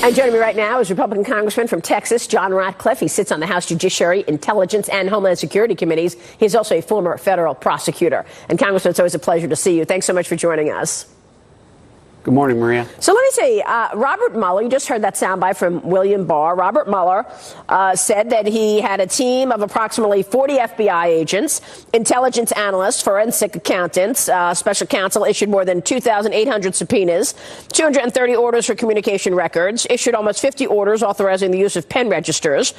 And joining me right now is Republican Congressman from Texas, John Ratcliffe. He sits on the House Judiciary, Intelligence, and Homeland Security Committees. He's also a former federal prosecutor. And Congressman, it's always a pleasure to see you. Thanks so much for joining us. Good morning, Maria. So let me say, Robert Mueller, you just heard that soundbite from William Barr. Robert Mueller said that he had a team of approximately 40 FBI agents, intelligence analysts, forensic accountants. Special counsel issued more than 2,800 subpoenas, 230 orders for communication records, issued almost 50 orders authorizing the use of pen registers,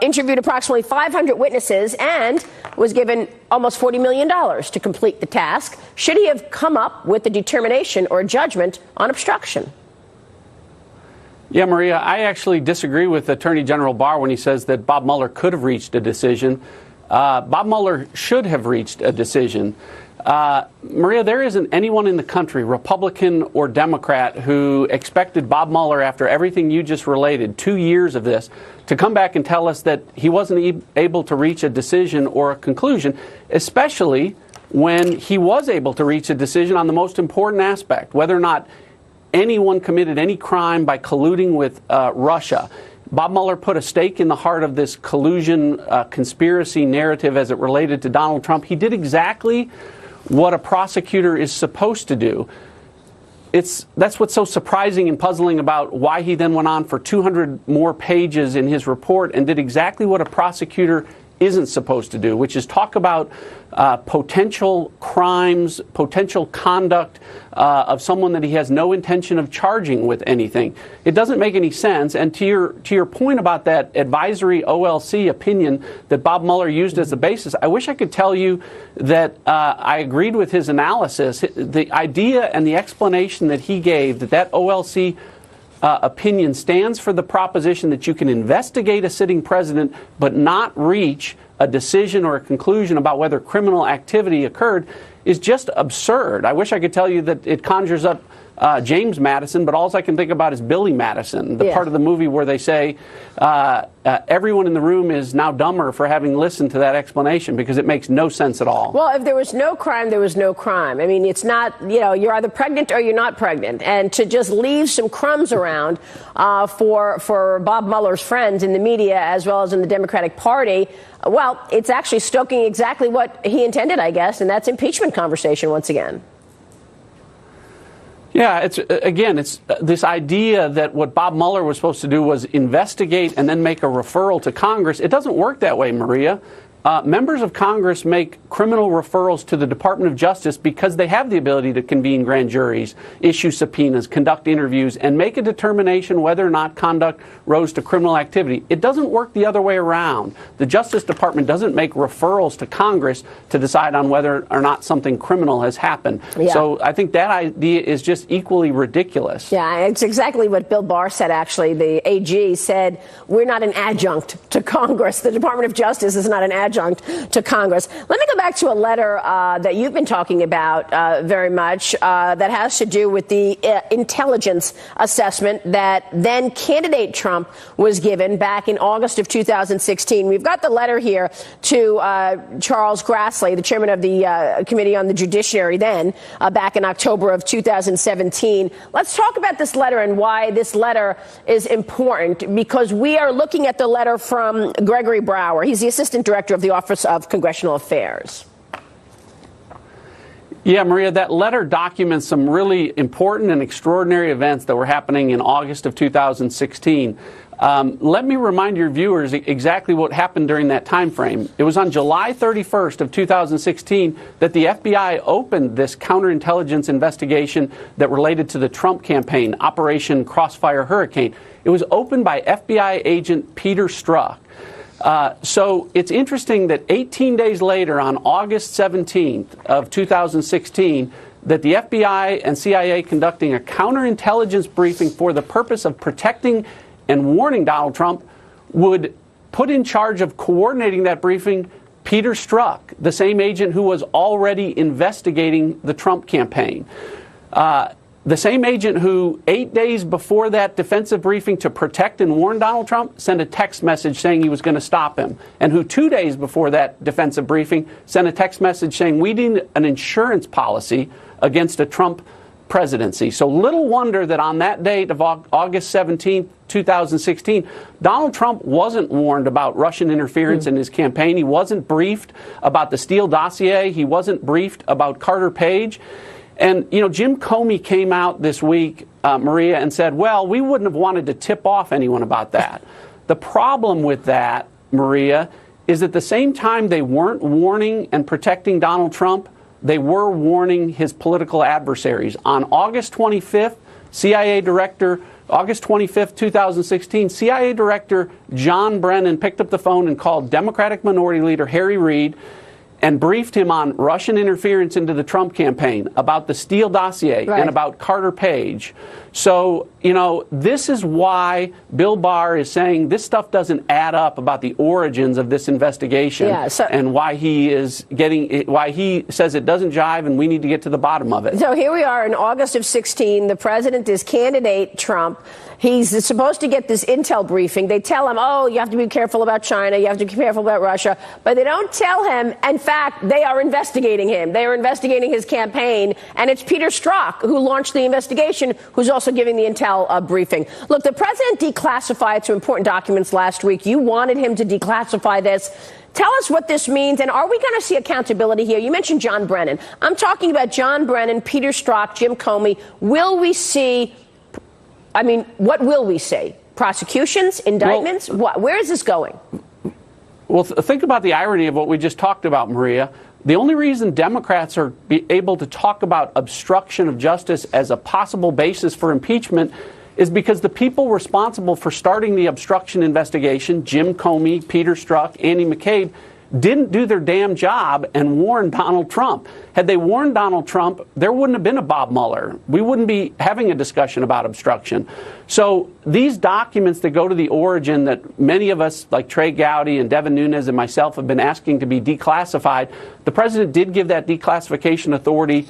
interviewed approximately 500 witnesses, and was given almost $40 million to complete the task. Should he have come up with a determination or a judgment on obstruction? Yeah, Maria, I actually disagree with Attorney General Barr when he says that Bob Mueller could have reached a decision. Bob Mueller should have reached a decision. Maria, there isn't anyone in the country, Republican or Democrat, who expected Bob Mueller, after everything you just related, 2 years of this, to come back and tell us that he wasn't able to reach a decision or a conclusion, especially when he was able to reach a decision on the most important aspect, whether or not anyone committed any crime by colluding with Russia. Bob Mueller put a stake in the heart of this collusion conspiracy narrative as it related to Donald Trump. He did exactly what a prosecutor is supposed to do. That's what's so surprising and puzzling about why he then went on for 200 more pages in his report and did exactly what a prosecutor isn't supposed to do, which is talk about potential crimes, potential conduct of someone that he has no intention of charging with anything. It doesn't make any sense. And to your point about that advisory OLC opinion that Bob Mueller used as the basis, I wish I could tell you that I agreed with his analysis. The idea and the explanation that he gave, that OLC opinion stands for the proposition that you can investigate a sitting president but not reach a decision or a conclusion about whether criminal activity occurred, is just absurd. I wish I could tell you that it conjures up James Madison, but all I can think about is Billy Madison, the part of the movie where they say everyone in the room is now dumber for having listened to that explanation, because it makes no sense at all. Well, if there was no crime, there was no crime. I mean, it's not, you're either pregnant or you're not pregnant. And to just leave some crumbs around for Bob Mueller's friends in the media as well as in the Democratic Party, well, it's actually stoking exactly what he intended, I guess, and that's impeachment conversation once again. Yeah, it's this idea that what Bob Mueller was supposed to do was investigate and then make a referral to Congress. It doesn't work that way, Maria. Members of Congress make criminal referrals to the Department of Justice because they have the ability to convene grand juries, issue subpoenas, conduct interviews, and make a determination whether or not conduct rose to criminal activity. It doesn't work the other way around. The Justice Department doesn't make referrals to Congress to decide on whether or not something criminal has happened. Yeah. So I think that idea is just equally ridiculous. Yeah, it's exactly what Bill Barr said, actually. The AG said, we're not an adjunct to Congress. The Department of Justice is not an adjunct to Congress. Let me go back to a letter that you've been talking about very much that has to do with the intelligence assessment that then candidate Trump was given back in August of 2016. We've got the letter here to Charles Grassley, the chairman of the Committee on the Judiciary then, back in October of 2017. Let's talk about this letter and why this letter is important, because we are looking at the letter from Gregory Brower. He's the assistant director of the Office of Congressional Affairs. Yeah, Maria, that letter documents some really important and extraordinary events that were happening in August of 2016. Let me remind your viewers exactly what happened during that time frame. It was on July 31st of 2016 that the FBI opened this counterintelligence investigation that related to the Trump campaign, Operation Crossfire Hurricane. It was opened by FBI agent Peter Strzok. So it's interesting that 18 days later, on August 17th of 2016, that the FBI and CIA conducting a counterintelligence briefing for the purpose of protecting and warning Donald Trump would put in charge of coordinating that briefing Peter Strzok, the same agent who was already investigating the Trump campaign. The same agent who 8 days before that defensive briefing to protect and warn Donald Trump sent a text message saying he was going to stop him, and who 2 days before that defensive briefing sent a text message saying we need an insurance policy against a Trump presidency. So little wonder that on that date of August 17th, 2016, Donald Trump wasn't warned about Russian interference in his campaign. He wasn't briefed about the Steele dossier. He wasn't briefed about Carter Page. And, you know, Jim Comey came out this week, Maria, and said, well, we wouldn't have wanted to tip off anyone about that. The problem with that, Maria, is at the same time they weren't warning and protecting Donald Trump, they were warning his political adversaries. On August 25th, August 25th, 2016, CIA Director John Brennan picked up the phone and called Democratic Minority Leader Harry Reid and briefed him on Russian interference into the Trump campaign, about the Steele dossier, and about Carter Page. So, you know, this is why Bill Barr is saying this stuff doesn't add up about the origins of this investigation, and why he says it doesn't jive and we need to get to the bottom of it. So here we are in August of 16. The president is candidate Trump. He's supposed to get this intel briefing. They tell him, oh, you have to be careful about China, you have to be careful about Russia, but they don't tell him, in fact, they are investigating him. They are investigating his campaign, and it's Peter Strzok who launched the investigation, who's also giving the intel briefing. Look, the president declassified some important documents last week. You wanted him to declassify this. Tell us what this means, and are we going to see accountability here? You mentioned John Brennan. I'm talking about John Brennan, Peter Strzok, Jim Comey. Will we see... I mean, what will we see? Prosecutions? Indictments? What? Where is this going? Well, think about the irony of what we just talked about, Maria. The only reason Democrats are able to talk about obstruction of justice as a possible basis for impeachment is because the people responsible for starting the obstruction investigation, Jim Comey, Peter Strzok, Andy McCabe, didn't do their damn job and warn Donald Trump. Had they warned Donald Trump, there wouldn't have been a Bob Mueller. We wouldn't be having a discussion about obstruction. So these documents that go to the origin that many of us, like Trey Gowdy and Devin Nunes and myself, have been asking to be declassified, the president did give that declassification authority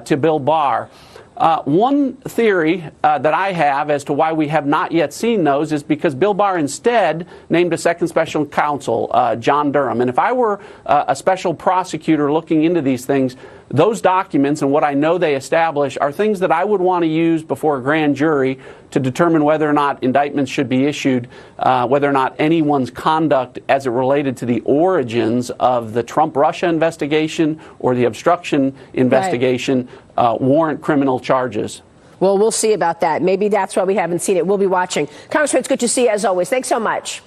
to Bill Barr. One theory that I have as to why we have not yet seen those is because Bill Barr instead named a second special counsel, John Durham. And if I were a special prosecutor looking into these things, those documents and what I know they establish are things that I would want to use before a grand jury to determine whether or not indictments should be issued, whether or not anyone's conduct as it related to the origins of the Trump-Russia investigation or the obstruction investigation warrant criminal charges. Well, we'll see about that. Maybe that's why we haven't seen it. We'll be watching. Congressman, it's good to see you as always. Thanks so much.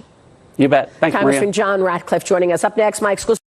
You bet. Thanks, Congressman Maria. John Ratcliffe joining us. Up next, my exclusive